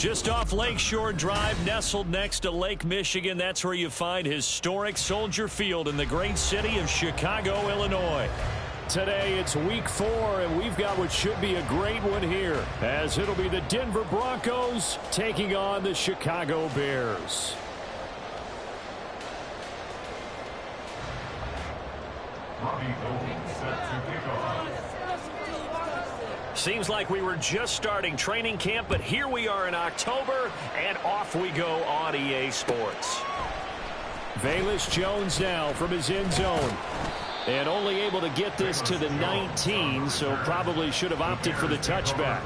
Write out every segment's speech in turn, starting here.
Just off Lakeshore Drive, nestled next to Lake Michigan. That's where you find historic Soldier Field in the great city of Chicago, Illinois. Today it's week 4, and we've got what should be a great one here, as it'll be the Denver Broncos taking on the Chicago Bears. Seems like we were just starting training camp, but here we are in October, and off we go on EA Sports. Velus Jones now from his end zone. And only able to get this to the 19, so probably should have opted for the touchback.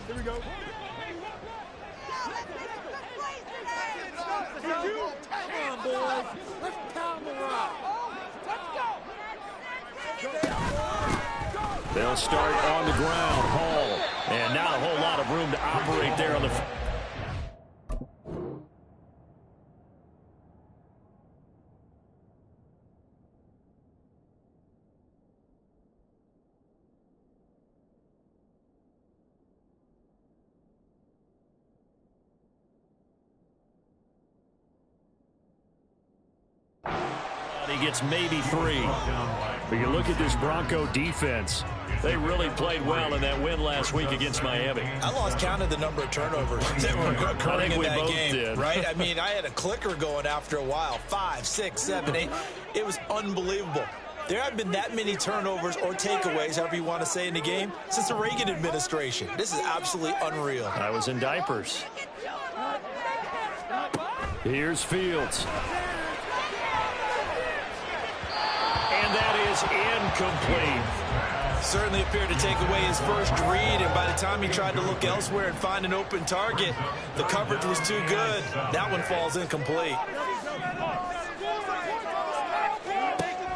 Here we go. Come on, boys. Let's pound the rock. They'll start on the ground. Hall. And not a whole lot of room to operate there on the... He gets maybe 3. But you look at this Bronco defense. They really played well in that win last week against Miami. I lost count of the number of turnovers that were occurring in that game, right? I mean, I had a clicker going after a while. 5, 6, 7, 8. It was unbelievable. There haven't been that many turnovers or takeaways, however you want to say, in the game since the Reagan administration. This is absolutely unreal. I was in diapers. Here's Fields. And that is incomplete. Certainly appeared to take away his first read, and by the time he tried to look elsewhere and find an open target, the coverage was too good. That one falls incomplete.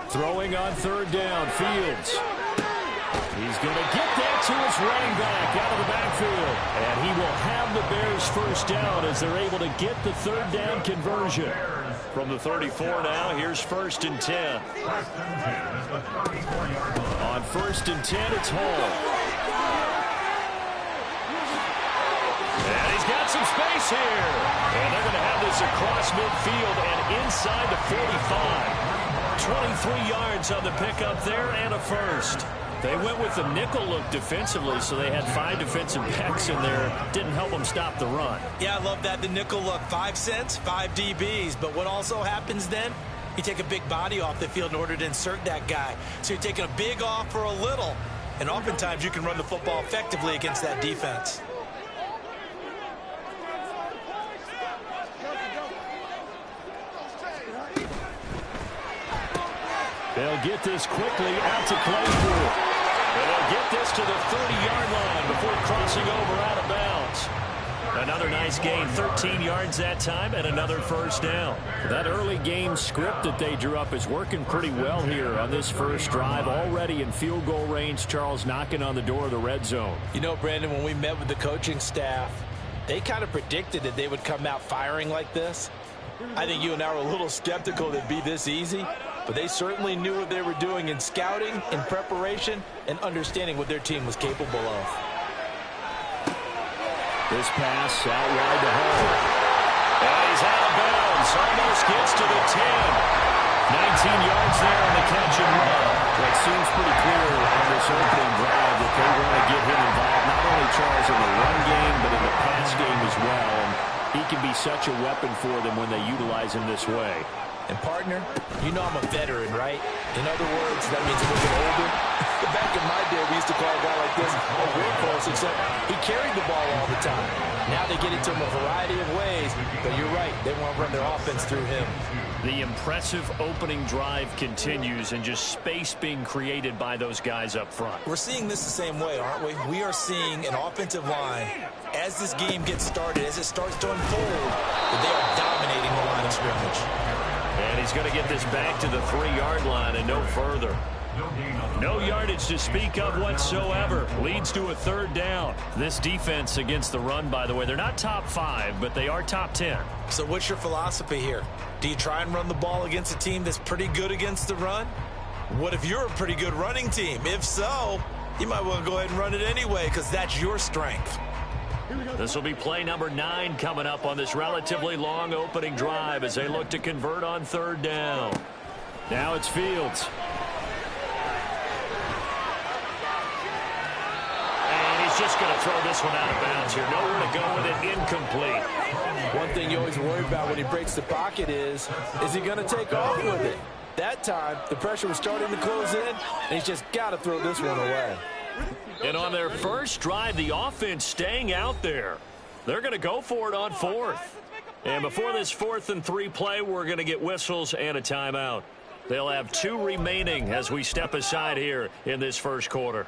Throwing on third down, Fields. He's going to get that to his running back out of the backfield. And he will have the Bears first down as they're able to get the third down conversion. From the 34 now, here's 1st and 10. On 1st and 10, it's Hall. And he's got some space here. And they're going to have this across midfield and inside the 45. 23 yards on the pickup there and a first. They went with the nickel look defensively, so they had 5 defensive backs in there. Didn't help them stop the run. Yeah, I love that, the nickel look. 5 cents, 5 DBs. But what also happens then? You take a big body off the field in order to insert that guy. So you're taking a big off for a little. And oftentimes you can run the football effectively against that defense. They'll get this quickly out to Claypool. And they'll get this to the 30-yard line before crossing over out of bounds. Another nice gain, 13 yards that time, and another first down. That early game script that they drew up is working pretty well here on this first drive. Already in field goal range, Charles knocking on the door of the red zone. You know, Brandon, when we met with the coaching staff, they kind of predicted that they would come out firing like this. I think you and I were a little skeptical that it'd be this easy, but they certainly knew what they were doing in scouting, in preparation, and understanding what their team was capable of. This pass out wide to Hall. And he's out of bounds. Almost gets to the 10. 19 yards there on the catch and run. It seems pretty clear on this opening drive that they want to get him involved, not only Charles in the run game, but in the pass game as well. And he can be such a weapon for them when they utilize him this way. And partner, you know I'm a veteran, right? In other words, that means a little bit older. Back in my day, we used to call a guy like this a workhorse, except he carried the ball all the time. Now they get it to him a variety of ways, but you're right, they want to run their offense through him. The impressive opening drive continues, and just space being created by those guys up front. We're seeing this the same way, aren't we? We are seeing an offensive line, as this game gets started, as it starts to unfold, that they are dominating the line of scrimmage. And he's going to get this back to the 3-yard line and no further. No yardage to speak of whatsoever. Leads to a third down. This defense against the run, by the way, they're not top 5, but they are top 10. So what's your philosophy here? Do you try and run the ball against a team that's pretty good against the run? What if you're a pretty good running team? If so, you might want to go ahead and run it anyway because that's your strength. This will be play number 9 coming up on this relatively long opening drive as they look to convert on third down. Now it's Fields. And he's just going to throw this one out of bounds here. Nowhere to go with it. Incomplete. One thing you always worry about when he breaks the pocket is he going to take off with it? That time, the pressure was starting to close in, and he's just got to throw this one away. And on their first drive, the offense staying out there. They're going to go for it on 4th. And before this 4th and 3 play, we're going to get whistles and a timeout. They'll have 2 remaining as we step aside here in this first quarter.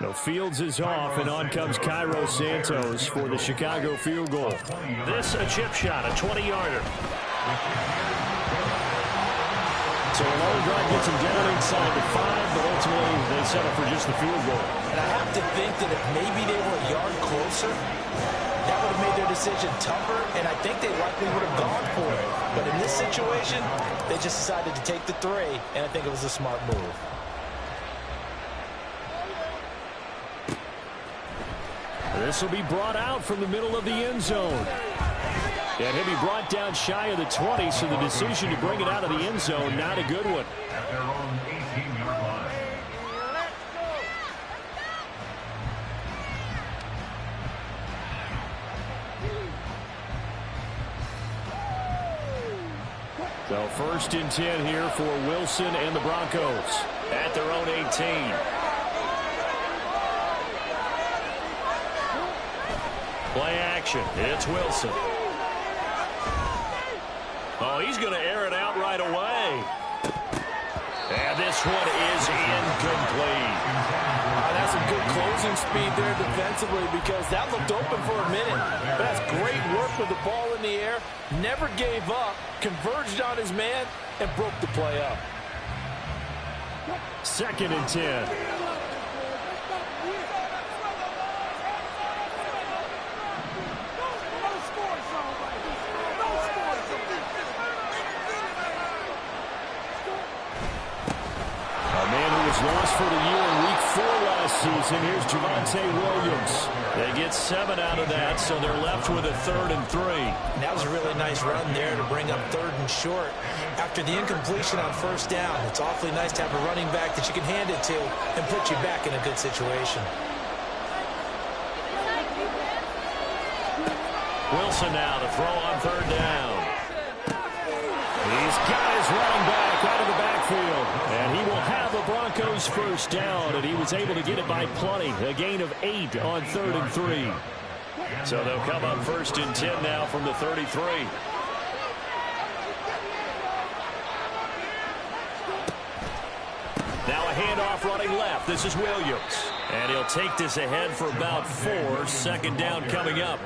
No, Fields is off, and on comes Cairo Santos for the Chicago field goal. This a chip shot, a 20-yarder. So a long drive gets him down inside the 5, but ultimately they settle for just the field goal. And I have to think that if maybe they were a yard closer, that would have made their decision tougher, and I think they likely would have gone for it. But in this situation, they just decided to take the 3, and I think it was a smart move. This will be brought out from the middle of the end zone. And he'll be brought down shy of the 20, so the decision to bring it out of the end zone, not a good one. At their own 18-yard line. So 1st and 10 here for Wilson and the Broncos. At their own 18. Play action. It's Wilson. Oh, he's going to air it out right away. And this one is incomplete. That's some good closing speed there defensively because that looked open for a minute. But that's great work with the ball in the air. Never gave up, converged on his man, and broke the play up. 2nd and 10. Lost for the year in week 4 last season. Here's Javonte Williams. They get 7 out of that, so they're left with a 3rd and 3. That was a really nice run there to bring up 3rd and short. After the incompletion on 1st down, it's awfully nice to have a running back that you can hand it to and put you back in a good situation. Wilson now to throw on 3rd down. He's got his running back out of the backfield. And he will have the Broncos 1st down. And he was able to get it by plenty. A gain of 8 on 3rd and 3. So they'll come up 1st and 10 now from the 33. Now a handoff running left. This is Williams. And he'll take this ahead for about 4. 2nd down coming up.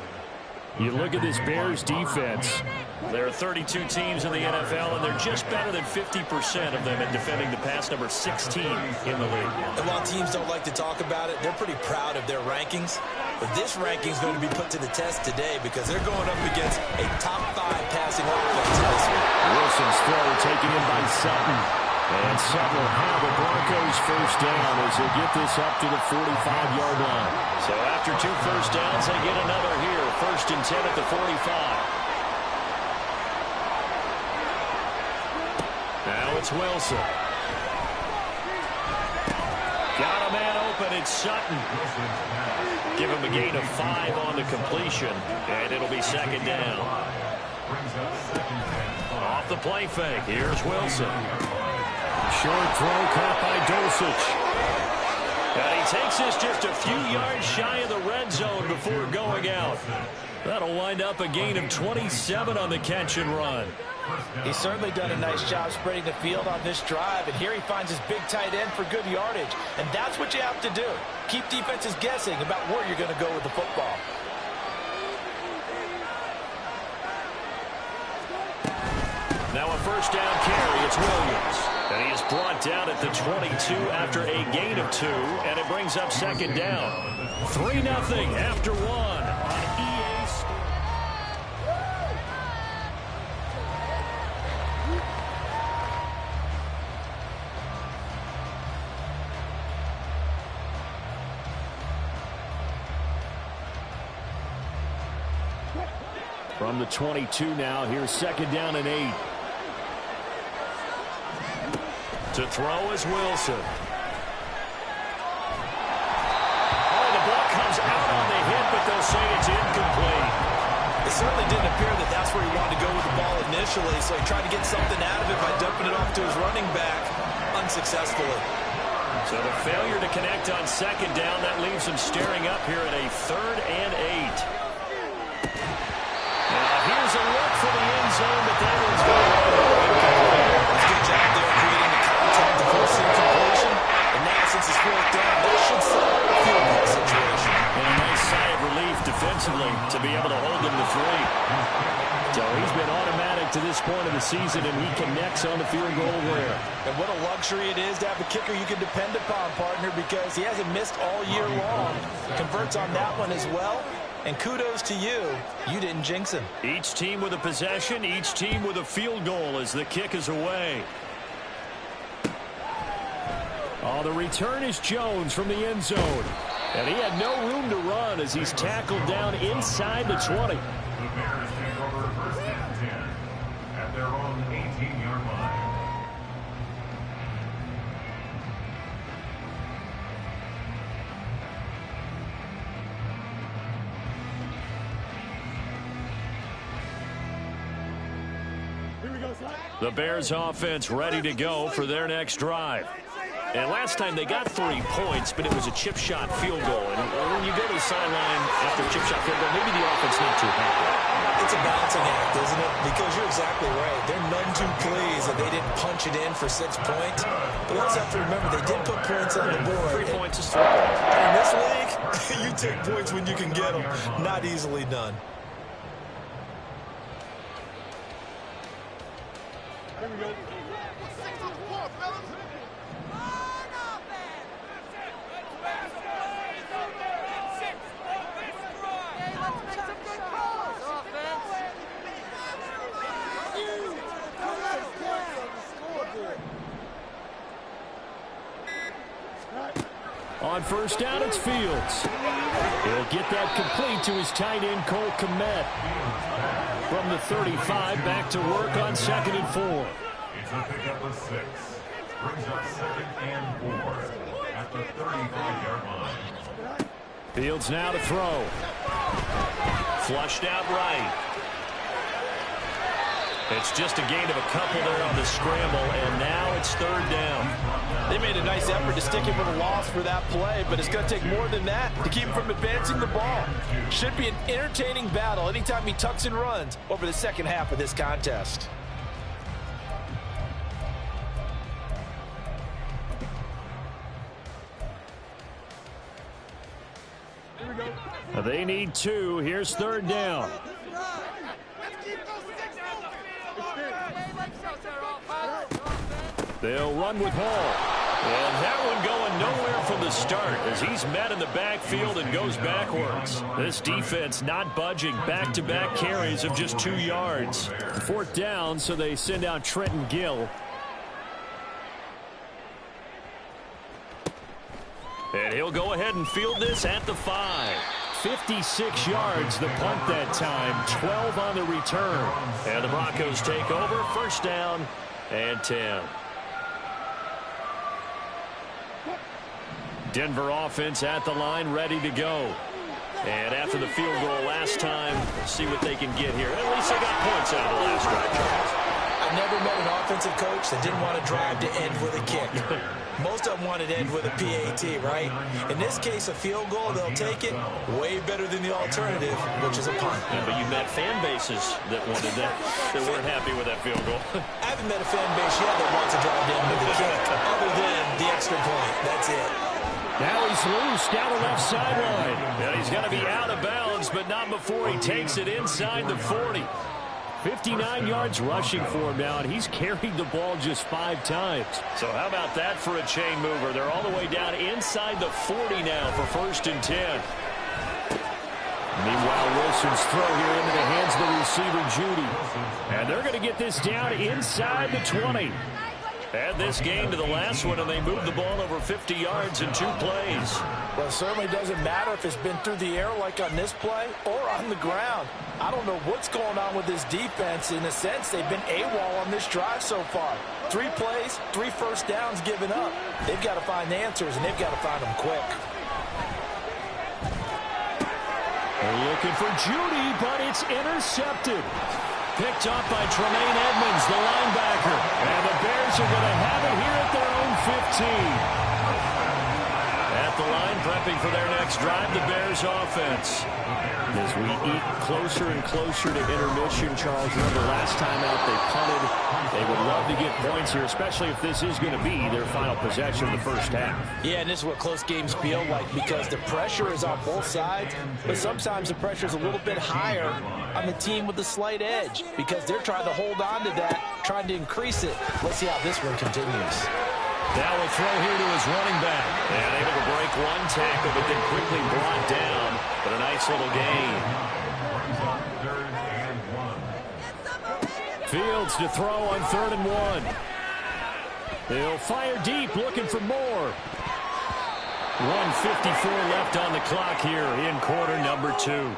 You look at this Bears defense. There are 32 teams in the NFL, and they're just better than 50% of them at defending the pass, number 16 in the league. And while teams don't like to talk about it, they're pretty proud of their rankings. But this ranking is going to be put to the test today because they're going up against a top 5 passing offense this week. Wilson's throw taken in by Sutton. And Sutton will have the Broncos 1st down as they get this up to the 45-yard line. So after 2 first downs, they get another here. 1st and 10 at the 45. Now it's Wilson. Got a man open. It's Sutton. Give him a gain of 5 on the completion, and it'll be 2nd down. Off the play fake. Here's Wilson. Short throw caught by Dulcich. And he takes this just a few yards shy of the red zone before going out. That'll wind up a gain of 27 on the catch and run. He's certainly done a nice job spreading the field on this drive, and here he finds his big tight end for good yardage. And that's what you have to do. Keep defenses guessing about where you're going to go with the football. Now a 1st down carry. it's Williams. And he is brought down at the 22 after a gain of 2, and it brings up second down. 3-0 after 1 on EA Sports. From the 22 now, here's second down and 8. To throw is Wilson. Oh, the ball comes out on the hit, but they'll say it's incomplete. It certainly didn't appear that that's where he wanted to go with the ball initially, so he tried to get something out of it by dumping it off to his running back unsuccessfully. So the failure to connect on second down, that leaves him staring up here at a 3rd and 8. Now here's a look for the end zone, but that one's going to go incomplete. Good job there creating the contact, the forcing completion. And now since it's 4th down, that should set up a field goal situation. And a nice sigh of relief defensively to be able to hold them to 3. So he's been automatic to this point of the season, and he connects on the field goal there. And what a luxury it is to have a kicker you can depend upon, partner, because he hasn't missed all year long. Converts on that one as well. And kudos to you. You didn't jinx him. Each team with a possession, each team with a field goal as the kick is away. Oh, the return is Jones from the end zone. And he had no room to run as he's tackled down inside the 20. The Bears take over 1st and 10 at their own 18-yard line. The Bears offense ready to go for their next drive. And last time they got 3 points, but it was a chip shot field goal. And when you go to the sideline after a chip shot field goal, maybe the offense not too happy. It's a balancing act, isn't it? Because you're exactly right. They're none too pleased that they didn't punch it in for 6 points. But let's have to remember, they did put points on the board. 3 points is 3 points. In this league, you take points when you can get them. Not easily done. Here we go. On first down, it's Fields. He'll get that complete to his tight end, Cole Kmet. From the 35, back to work on 2nd and 4. It's a pickup of 6. Brings up 2nd and 4 at the 35-yard line. Fields now to throw. Flushed out right. It's just a gain of a couple there on the scramble, and now it's 3rd down. They made a nice effort to stick him with a loss for that play, but it's going to take more than that to keep him from advancing the ball. Should be an entertaining battle anytime he tucks and runs over the second half of this contest. They need 2. Here's 3rd down. They'll run with Hall. And that one going nowhere from the start as he's met in the backfield and goes backwards. This defense not budging. Back-to-back carries of just 2 yards. 4th down, so they send out Trenton Gill. And he'll go ahead and field this at the 5. 56 yards the punt that time, 12 on the return. And the Broncos take over, 1st down and 10. Denver offense at the line, ready to go. And after the field goal last time, let's see what they can get here. At least they got points out of the last drive, Charles. I've never met an offensive coach that didn't want to drive to end with a kick. Most of them wanted to end with a PAT, right? In this case, a field goal, they'll take it way better than the alternative, which is a punt. Yeah, but you met fan bases that wanted that weren't happy with that field goal. I haven't met a fan base yet that wants to drive to end with a kick, other than the extra point. That's it. Now he's loose down the left sideline. Yeah, he's going to be out of bounds, but not before he takes it inside the 40. 59 yards rushing for him now, and he's carried the ball just 5 times. So how about that for a chain mover? They're all the way down inside the 40 now for 1st and 10. Meanwhile, Wilson's throw here into the hands of the receiver, Judy. And they're going to get this down inside the 20. Add this game to the last one, and they moved the ball over 50 yards in 2 plays. Well, it certainly doesn't matter if it's been through the air like on this play or on the ground. I don't know what's going on with this defense. In a sense, they've been AWOL on this drive so far. 3 plays, 3 first downs given up. They've got to find answers, and they've got to find them quick. They're looking for Judy, but it's intercepted. Picked up by Tremaine Edmonds, the linebacker. And the Bears are going to have it here at their own 15. At the line, prepping for their next drive, the Bears offense. As we eat closer and closer to intermission, Charles, remember last time out they punted. They would love to get points here, especially if this is going to be their final possession of the first half. Yeah, and this is what close games feel like because the pressure is on both sides, but sometimes the pressure is a little bit higher on the team with the slight edge because they're trying to hold on to that, trying to increase it. Let's see how this one continues. Now a throw here to his running back. And able to break 1 tackle, but then quickly brought down. But a nice little gain. Fields to throw on 3rd and 1. They'll fire deep, looking for more. 1:54 left on the clock here in quarter number 2.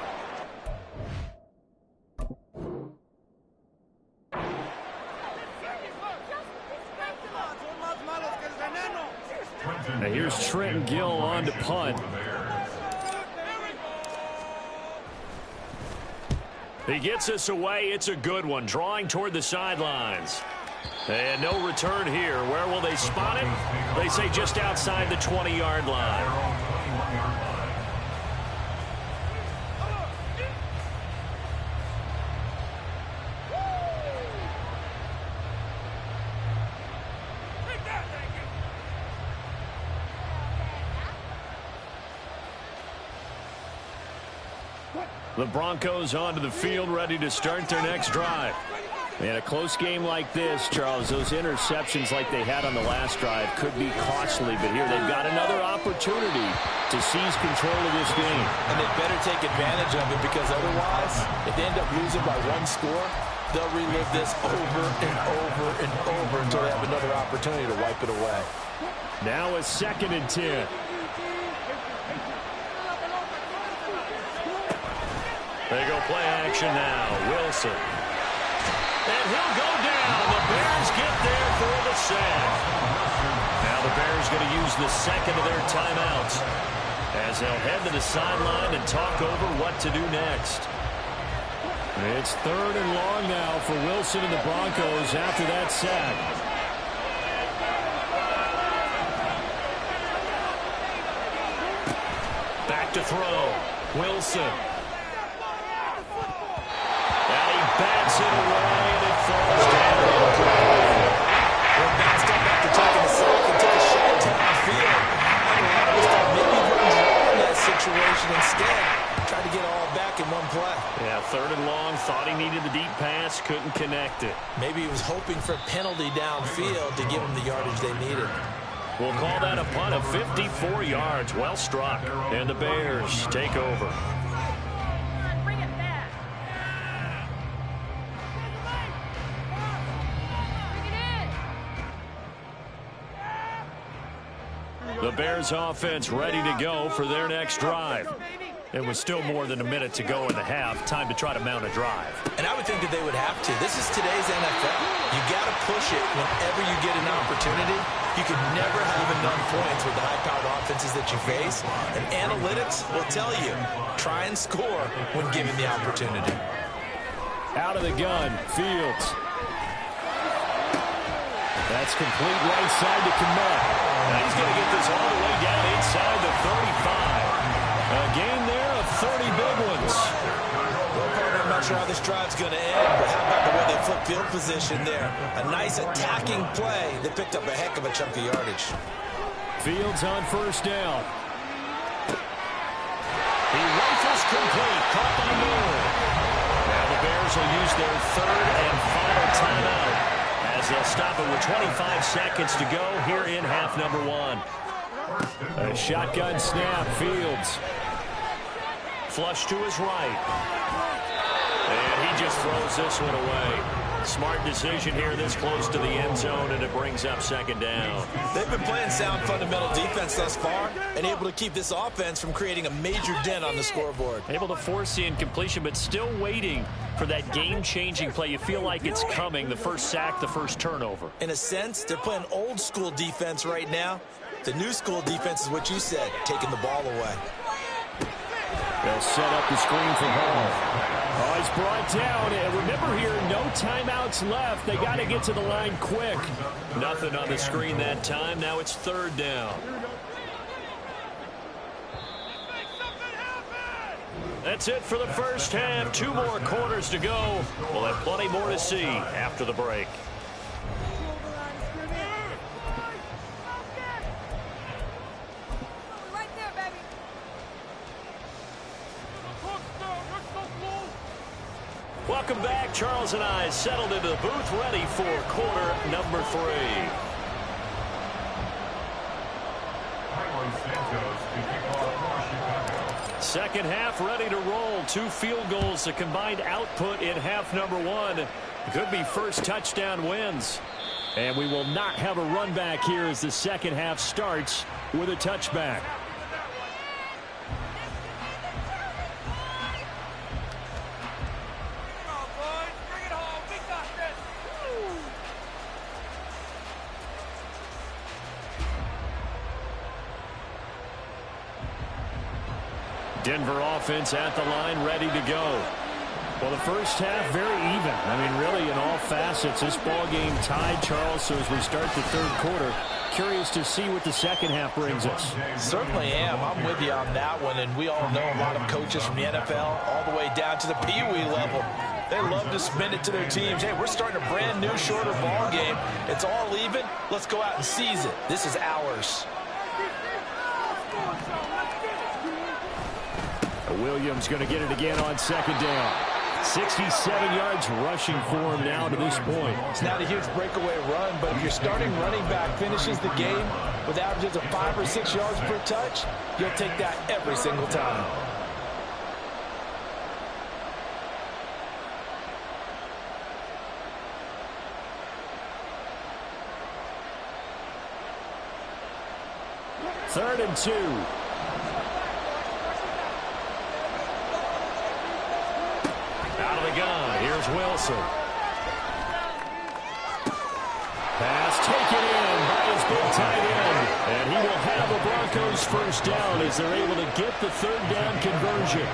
Now here's Trenton Gill on to punt. He gets us away. It's a good one. Drawing toward the sidelines. And no return here. Where will they spot it? They say just outside the 20-yard line. The Broncos onto the field, ready to start their next drive. In a close game like this, Charles, those interceptions like they had on the last drive could be costly, but here they've got another opportunity to seize control of this game. And they better take advantage of it because otherwise, if they end up losing by 1 score, they'll relive this over and over and over until they have another opportunity to wipe it away. Now a 2nd and 10. They go play action now. Wilson. And he'll go down. The Bears get there for the sack. Now the Bears going to use the 2nd of their timeouts as they'll head to the sideline and talk over what to do next. It's 3rd and long now for Wilson and the Broncos after that sack. Back to throw. Wilson. Bats it away, and it falls down. They're bounced up after taking a sack and took a shot downfield. Maybe run draw in that situation instead. Tried to get all back in one play. Yeah, 3rd and long. Thought he needed the deep pass. Couldn't connect it. Maybe he was hoping for a penalty downfield to give him the yardage they needed. We'll call that a punt of 54 yards. Well struck. And the Bears take over. The Bears offense ready to go for their next drive. It was still more than a minute to go in the half. Time to try to mount a drive. And I would think that they would have to. This is today's NFL. You got to push it whenever you get an opportunity. You can never have enough points with the high-powered offenses that you face. And analytics will tell you, try and score when given the opportunity. Out of the gun, Fields. That's complete right side to Kmet. Now he's going to get this all the way down inside the 35. A gain there of 30 big ones. Well, partner, I'm not sure how this drive's going to end, but how about the way they flip field position there? A nice attacking play that picked up a heck of a chunk of yardage. Fields on 1st down. He rifles complete. Caught by Moore. Now the Bears Bears will use their third and final timeout as they'll stop it with 25 seconds to go here in half number one. A shotgun snap, Fields. Flush to his right. And he just throws this one away. Smart decision here this close to the end zone, and it brings up second down. They've been playing sound fundamental defense thus far and able to keep this offense from creating a major dent on the scoreboard. Able to force the incompletion, but still waiting for that game-changing play. You feel like it's coming, the first sack, the first turnover. In a sense, they're playing old-school defense right now. The new-school defense is what you said, taking the ball away. They'll set up the screen for Hall. Oh, he's brought down. And remember here, no timeouts left. They got to get to the line quick. Nothing on the screen that time. Now it's third down. That's it for the first half. 2 more quarters to go. We'll have plenty more to see after the break. Welcome back. Charles and I settled into the booth, ready for quarter number 3. Second half ready to roll. 2 field goals, the combined output in half number 1. Could be first touchdown wins. And we will not have a run back here as the second half starts with a touchback. Denver offense at the line, ready to go. Well, the first half, very even. I mean, really, in all facets, this ball game tied, Charles. So as we start the third quarter, curious to see what the second half brings us. Certainly am. I'm with you on that one. And we all know a lot of coaches from the NFL all the way down to the Pee-wee level. They love to spin it to their teams. Hey, we're starting a brand new, shorter ball game. It's all even. Let's go out and seize it. This is ours. Williams going to get it again on second down. 67 yards rushing for him now to this point. It's not a huge breakaway run, but if your starting running back finishes the game with averages of 5 or 6 yards per touch, you'll take that every single time. Third and 2. Here's Wilson. Pass taken in by his big tight end. And he will have the Broncos first down as they're able to get the third down conversion.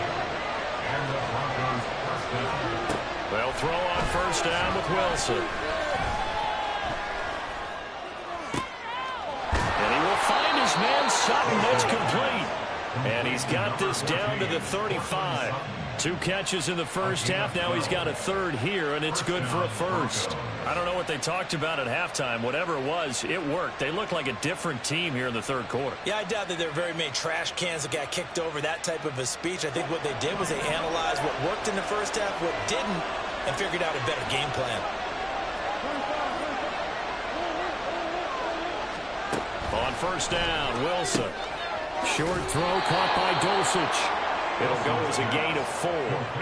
They'll throw on first down with Wilson. And he will find his man Sutton. That's complete. And he's got this down to the 35. 2 catches in the first half. Now he's got a third here, and it's good for a first. I don't know what they talked about at halftime. Whatever it was, it worked. They look like a different team here in the third quarter. Yeah, I doubt that there are very many trash cans that got kicked over, that type of a speech. I think what they did was they analyzed what worked in the first half, what didn't, and figured out a better game plan. On first down, Wilson. Short throw caught by Dulcich. It'll go as a gain of 4,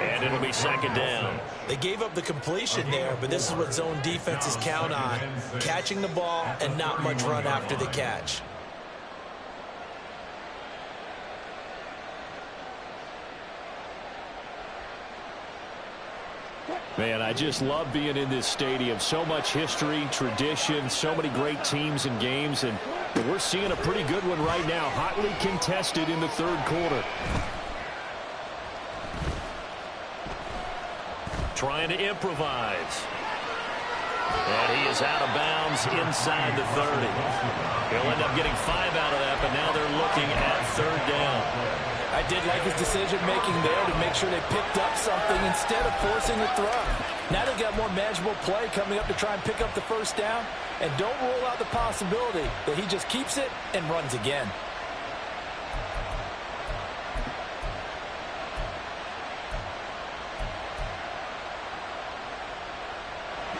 and it'll be second down. They gave up the completion there, but this is what zone defenses count on. Catching the ball and not much run after the catch. Man, I just love being in this stadium. So much history, tradition, so many great teams and games, and we're seeing a pretty good one right now. Hotly contested in the third quarter. Trying to improvise. And he is out of bounds inside the 30. He'll end up getting 5 out of that, but now they're looking at third down. I did like his decision-making there to make sure they picked up something instead of forcing a throw. Now they've got more manageable play coming up to try and pick up the first down. And don't rule out the possibility that he just keeps it and runs again.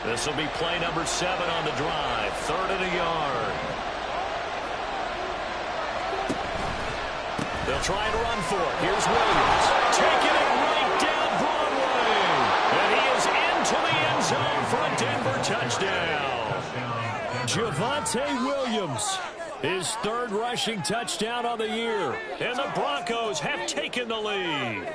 This will be play number 7 on the drive. 3rd and a yard. They'll try and run for it. Here's Williams. Taking it right down Broadway. And he is into the end zone for a Denver touchdown. Javonte Williams, his 3rd rushing touchdown on the year. And the Broncos have taken the lead.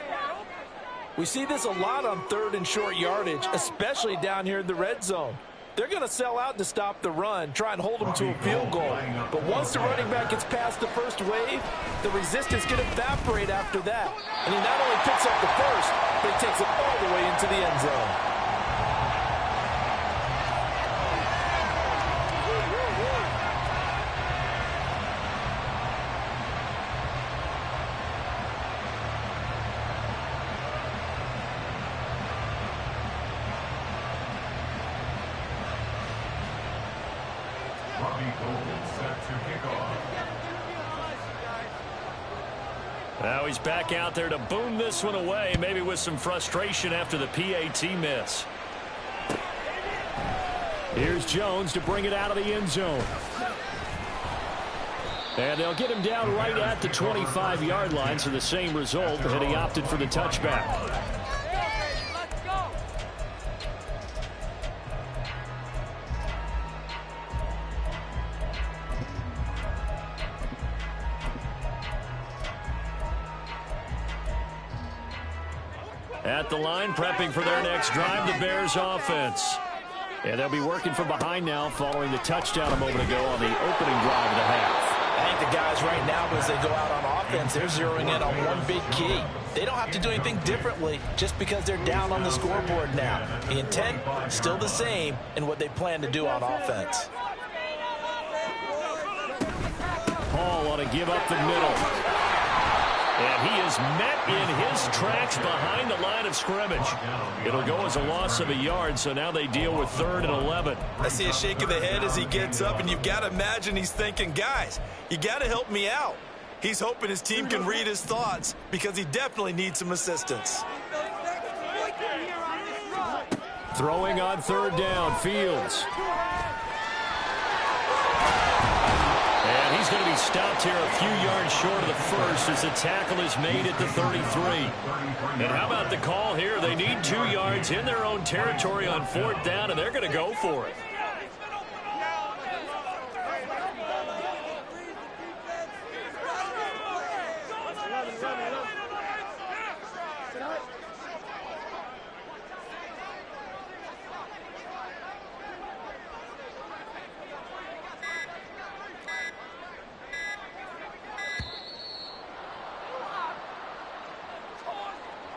We see this a lot on 3rd and short yardage, especially down here in the red zone. They're going to sell out to stop the run, try and hold them to a field goal. But once the running back gets past the first wave, the resistance can evaporate after that. And he not only picks up the first, but he takes it all the way into the end zone. Now he's back out there to boom this one away, maybe with some frustration after the PAT miss. Here's Jones to bring it out of the end zone. And they'll get him down right at the 25-yard line, so the same result, and he opted for the touchback. At the line, prepping for their next drive, the Bears offense. And they'll be working from behind now following the touchdown a moment ago on the opening drive of the half. I think the guys right now, as they go out on offense, they're zeroing in on one big key. They don't have to do anything differently just because they're down on the scoreboard now. The intent, still the same in what they plan to do on offense. Hall ought to give up the middle. And he is met in his tracks behind the line of scrimmage. It'll go as a loss of a yard, so now they deal with 3rd and 11. I see a shake of the head as he gets up, and you've got to imagine he's thinking, guys, you got to help me out. He's hoping his team can read his thoughts because he definitely needs some assistance. Throwing on 3rd down, Fields. And he's going to be stopped here a few yards short of the first as the tackle is made at the 33. And how about the call here? They need 2 yards in their own territory on 4th down, and they're going to go for it.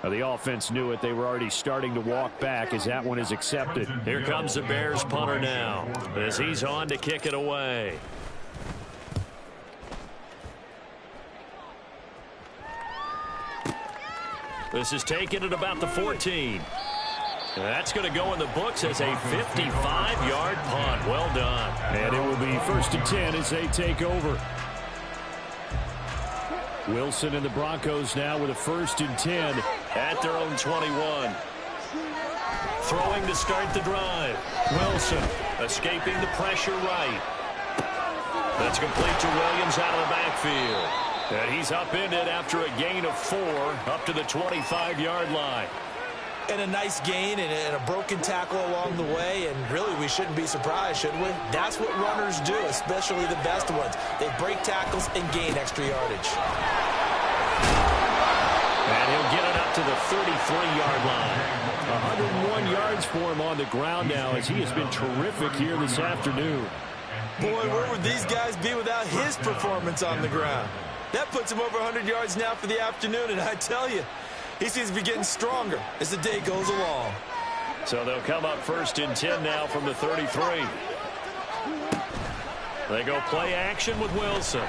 The offense knew it. They were already starting to walk back as that one is accepted. Here comes the Bears punter now as he's on to kick it away. This is taken at about the 14. That's going to go in the books as a 55-yard punt. Well done. And it will be 1st and 10 as they take over. Wilson and the Broncos now with a 1st and 10 at their own 21. Throwing to start the drive. Wilson escaping the pressure right. That's complete to Williams out of the backfield. And he's upended after a gain of 4 up to the 25-yard line. And a nice gain and a broken tackle along the way, and really we shouldn't be surprised, should we? That's what runners do, especially the best ones. They break tackles and gain extra yardage. And he'll get it up to the 33-yard line. 101 yards for him on the ground now as he has been terrific here this afternoon. Boy, where would these guys be without his performance on the ground? That puts him over 100 yards now for the afternoon, and I tell you, he seems to be getting stronger as the day goes along. So they'll come up 1st and 10 now from the 33. They go play action with Wilson.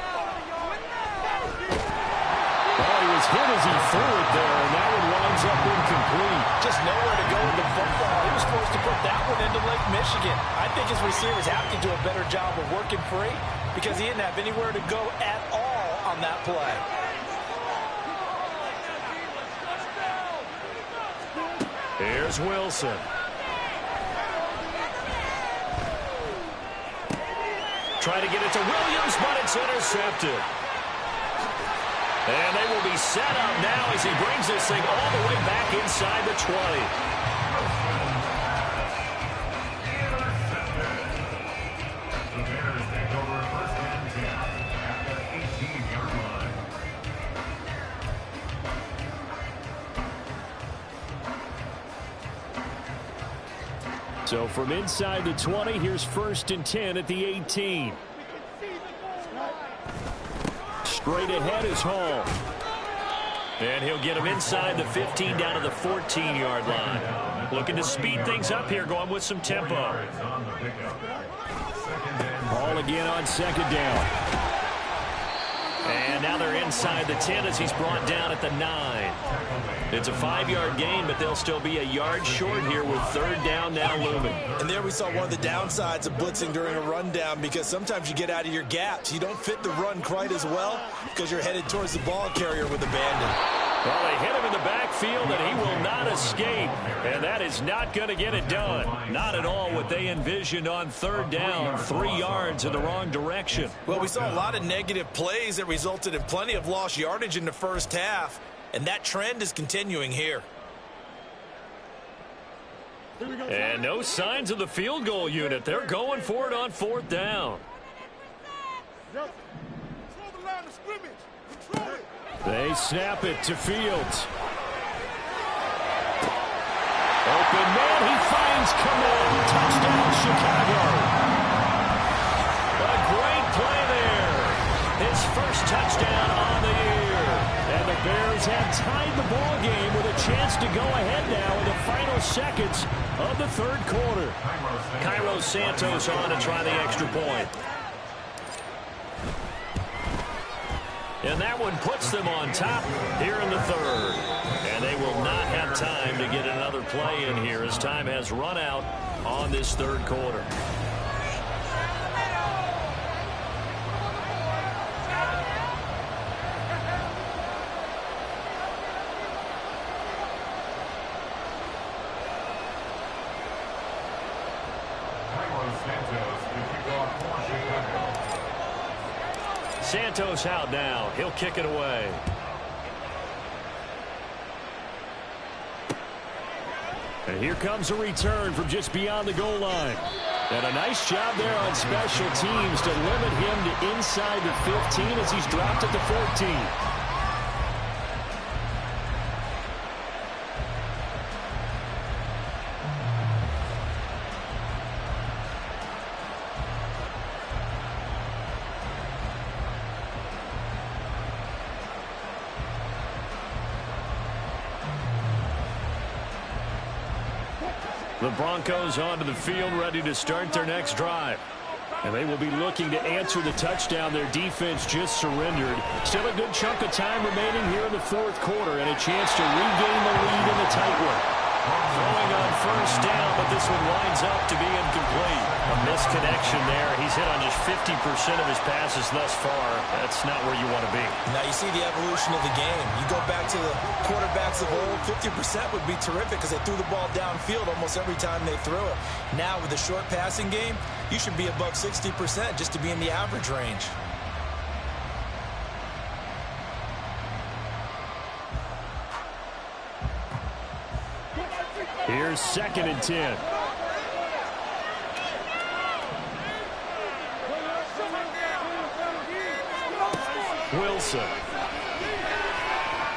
Oh, he was hit as he threw it there, and that one winds up incomplete. Just nowhere to go with the football. He was forced to put that one into Lake Michigan. I think his receivers have to do a better job of working free because he didn't have anywhere to go at all on that play. Here's Wilson. try to get it to Williams, but it's intercepted. And they will be set up now as he brings this thing all the way back inside the 20. The Bears take over first and 10 at the 18-yard line. So from inside the 20, here's first and 10 at the 18. Straight ahead is Hall. And he'll get him inside the 15 down to the 14-yard line. Looking to speed things up here, going with some tempo. Hall again on second down. And now they're inside the 10 as he's brought down at the 9. It's a 5-yard gain, but they'll still be a yard short here with third down now looming. And there we saw one of the downsides of blitzing during a rundown, because sometimes you get out of your gaps. You don't fit the run quite as well because you're headed towards the ball carrier with abandon. Well, they hit him in the backfield, and he will not escape. And that is not going to get it done. Not at all what they envisioned on third down, 3 yards in the wrong direction. Well, we saw a lot of negative plays that resulted in plenty of lost yardage in the first half, and that trend is continuing here. And no signs of the field goal unit. They're going for it on fourth down. They snap it to Fields. Open man, he finds Kamara. Touchdown, Chicago. A great play there. His first touchdown on the year. And the Bears have tied the ball game with a chance to go ahead now in the final seconds of the third quarter. Cairo Santos on to try the extra point. And that one puts them on top here in the third. And they will not have time to get another play in here as time has run out on this third quarter. Santos out now. He'll kick it away. And here comes a return from just beyond the goal line. And a nice job there on special teams to limit him to inside the 15 as he's dropped at the 14. The Broncos onto the field, ready to start their next drive. And they will be looking to answer the touchdown their defense just surrendered. Still a good chunk of time remaining here in the fourth quarter and a chance to regain the lead in the tight one. Throwing on first down, but this one winds up to be incomplete. A misconnection there. He's hit on just 50% of his passes thus far. That's not where you want to be. Now you see the evolution of the game. You go back to the quarterbacks of old, 50% would be terrific because they threw the ball downfield almost every time they threw it. Now with the short passing game, you should be above 60% just to be in the average range. Here's second and 10. Wilson.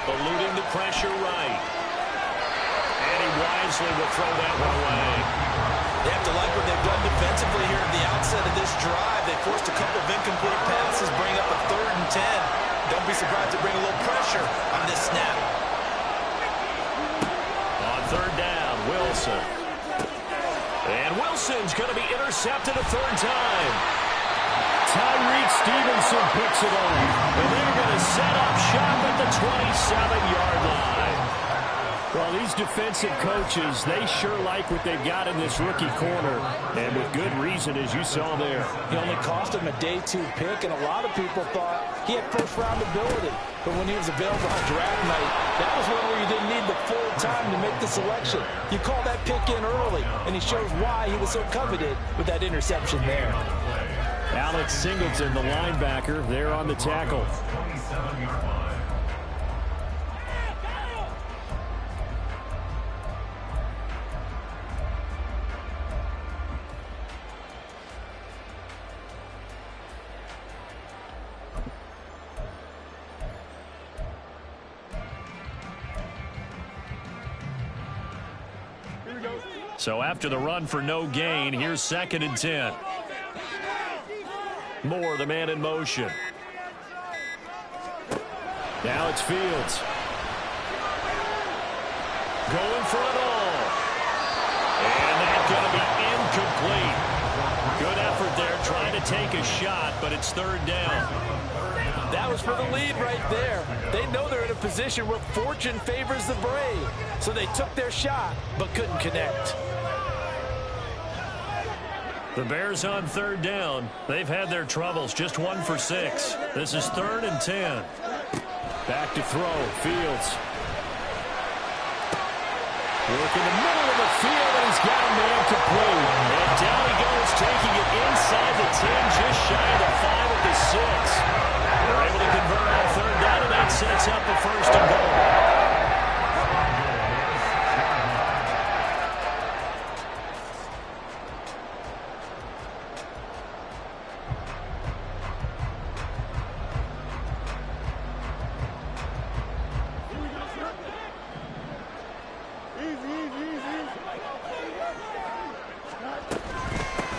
Eluding the pressure right. And he wisely will throw that one away. They have to like what they've done defensively here at the outset of this drive. They forced a couple of incomplete passes, bring up a 3rd and 10. Don't be surprised to bring a little pressure on this snap. On third down, Wilson. And Wilson's going to be intercepted a third time. Tyreek Stevenson picks it up. And they're going to set up shop at the 27-yard line. Well, these defensive coaches, they sure like what they've got in this rookie corner, and with good reason, as you saw there. He only cost him a day 2 pick, and a lot of people thought he had first-round ability. But when he was available on draft night, that was one where you didn't need the full time to make the selection. You call that pick in early, and he shows why he was so coveted with that interception there. Alex Singleton, the linebacker, there on the tackle. 27-yard line. So after the run for no gain, here's 2nd and 10. Moore, the man in motion. Now it's Fields. Going for it all. And that's going to be incomplete. Good effort there trying to take a shot, but it's 3rd down. That was for the lead right there. They know they're in a position where fortune favors the brave. So they took their shot, but couldn't connect. The Bears on 3rd down. They've had their troubles, just 1 for 6. This is 3rd and 10. Back to throw, Fields. Work in the middle of the field, and he's got a man complete. And down he goes, taking it inside the 10, just shy of the 5 at the 6. They're able to convert on 3rd down, and that sets up a 1st and goal.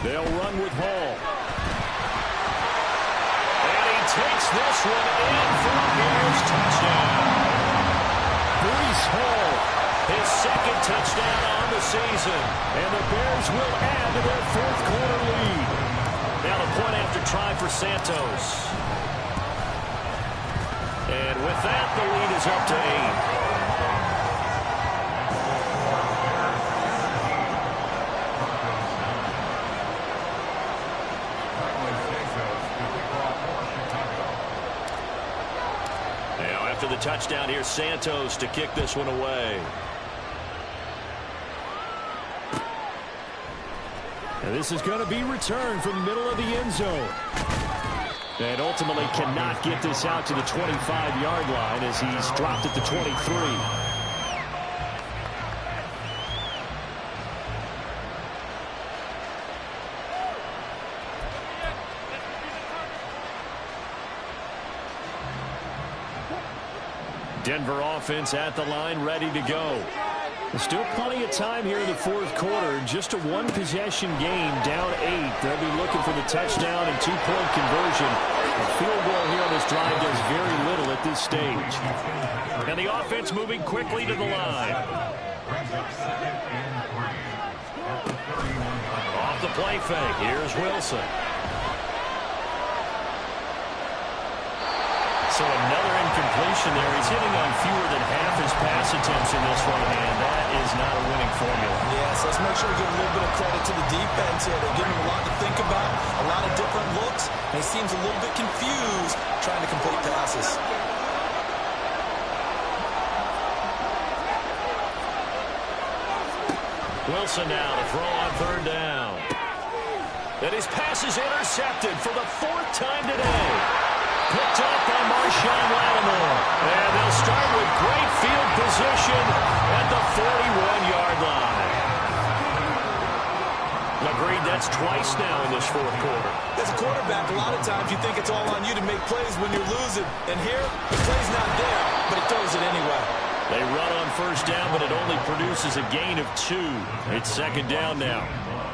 They'll run with Hall. And he takes this one in for a Bears touchdown. Breece Hall, his 2nd touchdown on the season. And the Bears will add to their 4th quarter lead. Now the point after try for Santos. And with that, the lead is up to 8. After the touchdown, here's Santos to kick this one away. And this is going to be returned from the middle of the end zone. And ultimately cannot get this out to the 25-yard line as he's dropped at the 23. Denver offense at the line, ready to go. There's still plenty of time here in the 4th quarter. Just a 1-possession game, down 8. They'll be looking for the touchdown and 2-point conversion. A field goal here on this drive does very little at this stage. And the offense moving quickly to the line. Off the play fake, here's Wilson. So another incompletion there. He's hitting on fewer than half his pass attempts in this one, and that is not a winning formula. Yes, let's make sure we give a little bit of credit to the defense here. They're giving him a lot to think about, a lot of different looks, and he seems a little bit confused trying to complete passes. Wilson now to throw on 3rd down. And his pass is intercepted for the 4th time today. Picked up by Marshawn Lattimore. And they'll start with great field position at the 41-yard line. Agreed, that's twice now in this 4th quarter. As a quarterback, a lot of times you think it's all on you to make plays when you're losing. And here, the play's not there, but he throws it anyway. They run on 1st down, but it only produces a gain of 2. It's 2nd down now.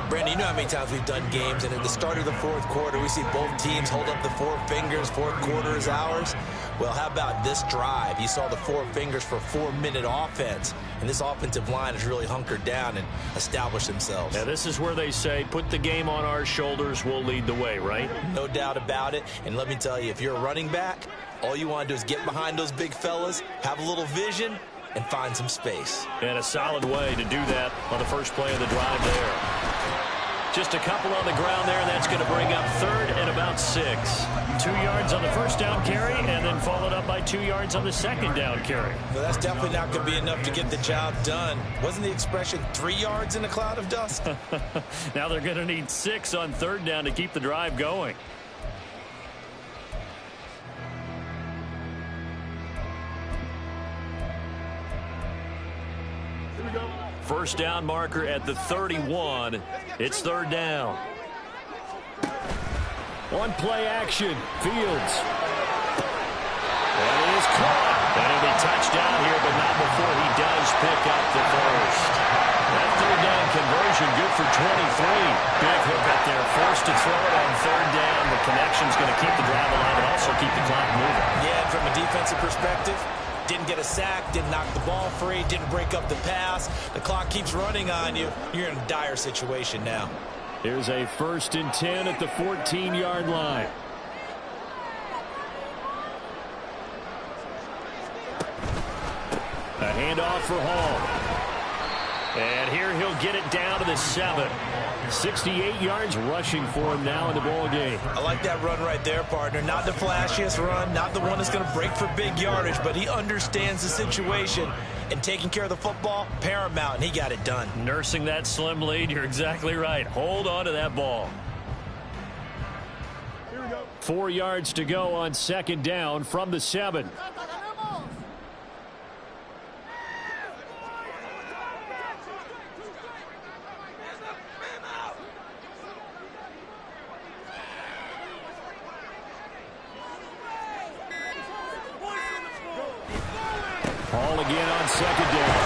Brandon, you know how many times we've done games, and at the start of the 4th quarter, we see both teams hold up the 4 fingers, 4th quarter is ours. Well, how about this drive? You saw the 4 fingers for 4-minute offense, and this offensive line has really hunkered down and established themselves. Now, this is where they say, put the game on our shoulders, we'll lead the way, right? No doubt about it, and let me tell you, if you're a running back, all you want to do is get behind those big fellas, have a little vision, and find some space. And a solid way to do that on the first play of the drive there. Just a couple on the ground there, and that's going to bring up third and about 6. 2 yards on the first down carry, and then followed up by 2 yards on the second down carry. Well, that's definitely not going to be enough to get the job done. Wasn't the expression 3 yards in a cloud of dust? Now they're going to need 6 on third down to keep the drive going. First down marker at the 31. It's third down. On play action, Fields. And it is caught. And it'll be touchdown here, but not before he does pick up the first. That third down conversion good for 23. Big hook up there. Forced to throw it on third down. The connection's going to keep the drive alive and also keep the clock moving. Yeah, and from a defensive perspective, didn't get a sack, didn't knock the ball free, didn't break up the pass. The clock keeps running on you. You're in a dire situation now. Here's a 1st and 10 at the 14-yard line. A handoff for Hall. And here he'll get it down to the 7. 68 yards rushing for him now in the ball game. I like that run right there, partner. Not the flashiest run, not the one that's going to break for big yardage, but he understands the situation, and taking care of the football, paramount, and he got it done. Nursing that slim lead, you're exactly right. Hold on to that ball. 4 yards to go on second down from the 7. Hall again on second down.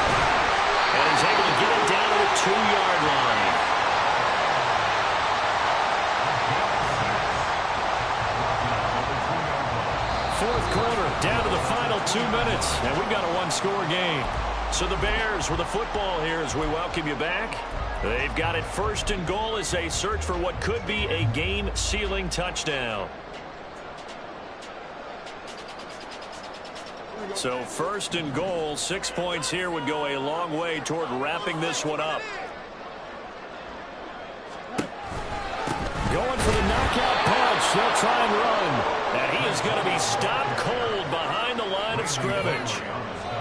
And he's able to get it down to the 2-yard line. Fourth quarter, down to the final 2 minutes, and we've got a one-score game. So the Bears with the football here as we welcome you back. They've got it 1st and goal as they search for what could be a game-sealing touchdown. So 1st and goal, 6 points here would go a long way toward wrapping this one up. Going for the knockout punch. They'll try and run. And he is going to be stopped cold behind the line of scrimmage.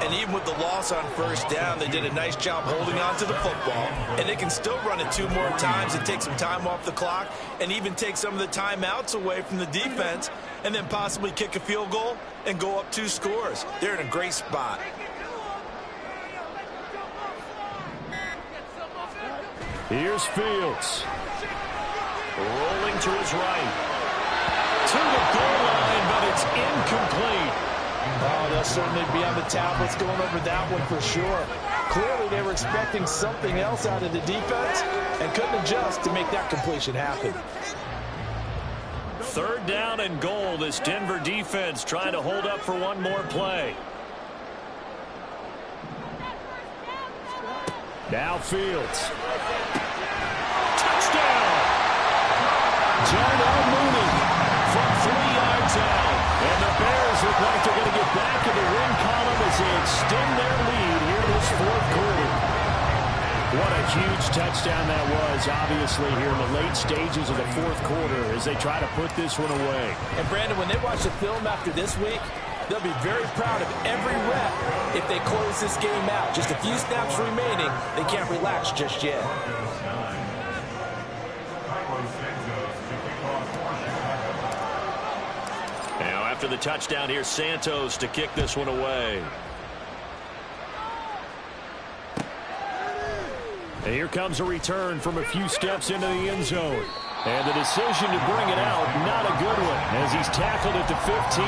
And even with the loss on first down, they did a nice job holding on to the football. And they can still run it 2 more times and take some time off the clock and even take some of the timeouts away from the defense and then possibly kick a field goal and go up 2 scores. They're in a great spot. Here's Fields. Rolling to his right. To the goal line, but it's incomplete. Oh, they'll certainly be on the tablets going over that one for sure. Clearly, they were expecting something else out of the defense and couldn't adjust to make that completion happen. 3rd down and goal. This Denver defense trying to hold up for one more play. Now Fields. Touchdown! Darnell Mooney From 3 yards out. And the Bears look like they're going to get back in the win column as they extend their lead here this 4th quarter. What a huge touchdown that was, obviously, here in the late stages of the 4th quarter as they try to put this one away. And, Brandon, when they watch the film after this week, they'll be very proud of every rep if they close this game out. Just a few snaps remaining. They can't relax just yet. Now, after the touchdown, here's Santos to kick this one away. And here comes a return from a few steps into the end zone. And the decision to bring it out, not a good one, as he's tackled at the 15.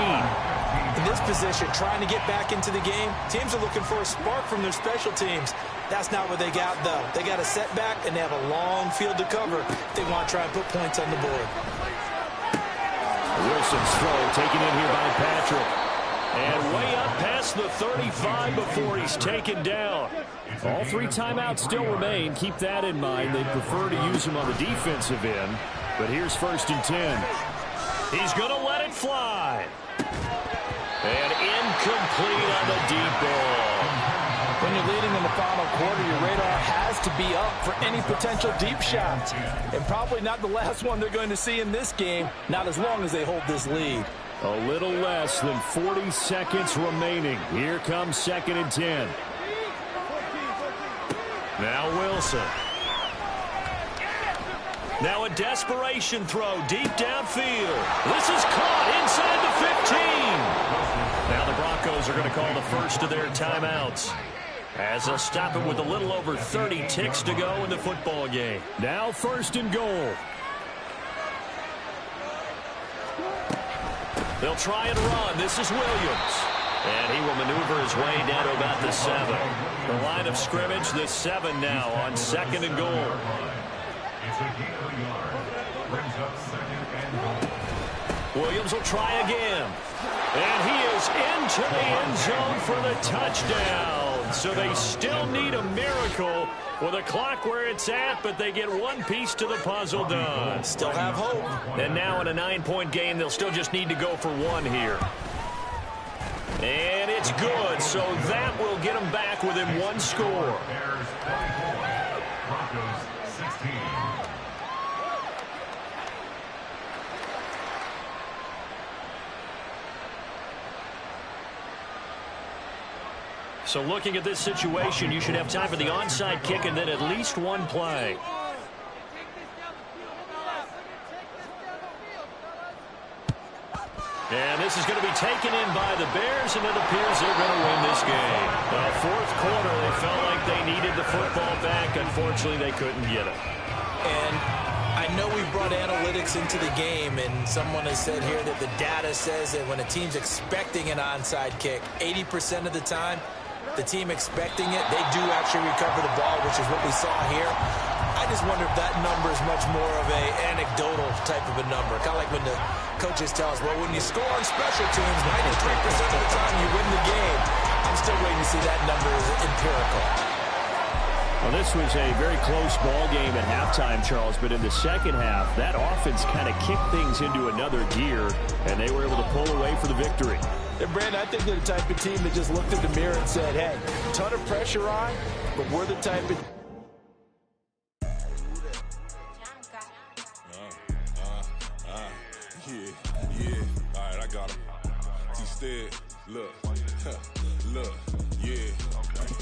In this position, trying to get back into the game, teams are looking for a spark from their special teams. That's not what they got, though. They got a setback, and they have a long field to cover if they want to try and put points on the board. Wilson's throw taken in here by Patrick. And way up past the 35 before he's taken down. All 3 timeouts still remain. Keep that in mind. They'd prefer to use them on the defensive end. But here's 1st and 10. He's going to let it fly. And incomplete on the deep ball. When you're leading in the final quarter, your radar has to be up for any potential deep shots. And probably not the last one they're going to see in this game, not as long as they hold this lead. A little less than 40 seconds remaining. Here comes 2nd and 10. Now Wilson. Now a desperation throw deep downfield. This is caught inside the 15. Now the Broncos are going to call the first of their timeouts, as they'll stop it with a little over 30 ticks to go in the football game. Now 1st and goal. They'll try and run. This is Williams. And he will maneuver his way down to about the 7. The line of scrimmage, the 7 now on 2nd and goal. Williams will try again. And he is into the end zone for the touchdown. So they still need a miracle with a clock where it's at, but they get one piece to the puzzle done. Still have hope. And now in a 9-point game, they'll still just need to go for 1 here. And it's good, so that will get them back within 1 score. Broncos 16. So looking at this situation, you should have time for the onside kick and then at least 1 play. And this is going to be taken in by the Bears, and it appears they're going to win this game. Well, 4th quarter, they felt like they needed the football back. Unfortunately, they couldn't get it. And I know we brought analytics into the game, and someone has said here that the data says that when a team's expecting an onside kick, 80% of the time, the team expecting it, they do actually recover the ball, which is what we saw here. I just wonder if that number is much more of a anecdotal type of a number. Kind of like when the coaches tell us, well, when you score on special teams, 93% of the time you win the game. I'm still waiting to see that number as empirical. Well, this was a very close ball game at halftime, Charles, but in the second half, that offense kind of kicked things into another gear, and they were able to pull away for the victory. And Brandon, I think they're the type of team that just looked in the mirror and said, hey, ton of pressure on, but we're the type of... Yeah, all right, I got him. T-Stead, look, yeah.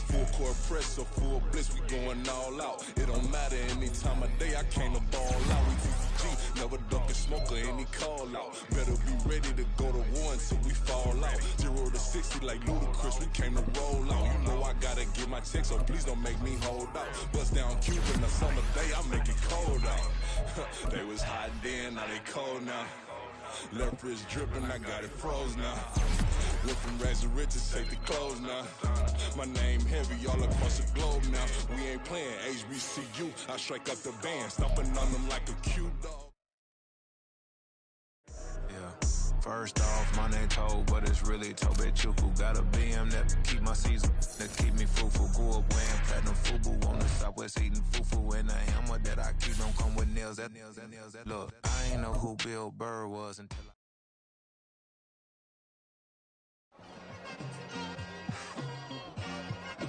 Full court press, so full blitz, we going all out. It don't matter any time of day, I came to ball out. We TCG, never ducking smoke or any call out. Better be ready to go to war until we fall out. 0 to 60 like Ludacris, we came to roll out. You know I gotta get my check, so please don't make me hold out. Bust down Cuban, a summer day, I make it cold out. They was hot then, now they cold now. Left wrist dripping, I got it froze now. Went from rags to riches, take the clothes now. My name heavy all across the globe now. We ain't playing HBCU, I strike up the band, stomping on them like a cute dog. Yeah. First off, my name Toad, but it's really Tobe Chuku. Got a BM that keep my season, that keep me fruitful. Grew up wearing platinum FUBU on the Southwest eating fufu. And a hammer that I keep don't come with nails. Look, I ain't know who Bill Burr was until I...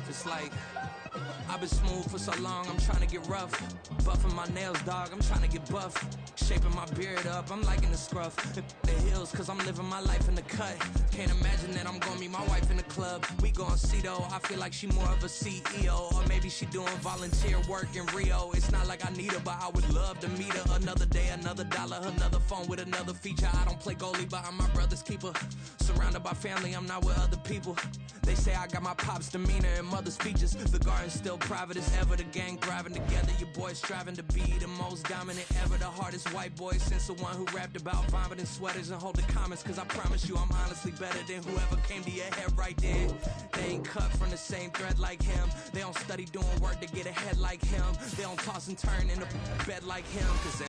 It's like I've been smooth for so long, I'm trying to get rough. Buffing my nails, dog, I'm trying to get buff. Shaping my beard up, I'm liking the scruff. The hills, cause I'm living my life in the cut. Can't imagine that I'm gonna meet my wife in the club. We gon' see though, I feel like she more of a CEO. Or maybe she doing volunteer work in Rio. It's not like I need her, but I would love to meet her. Another day, another dollar, another phone with another feature. I don't play goalie, but I'm my brother's keeper. Surrounded by family, I'm not with other people. They say I got my pop's demeanor and mother's features. The garden's still private as ever, the gang thriving together. Your boys striving to be the most dominant ever. The hardest white boy since the one who rapped about vomiting sweaters and hold the comments. Cause I promise you I'm honestly better than whoever came to your head right then. They ain't cut from the same thread like him. They don't study doing work to get ahead like him. They don't toss and turn in the bed like him. Cause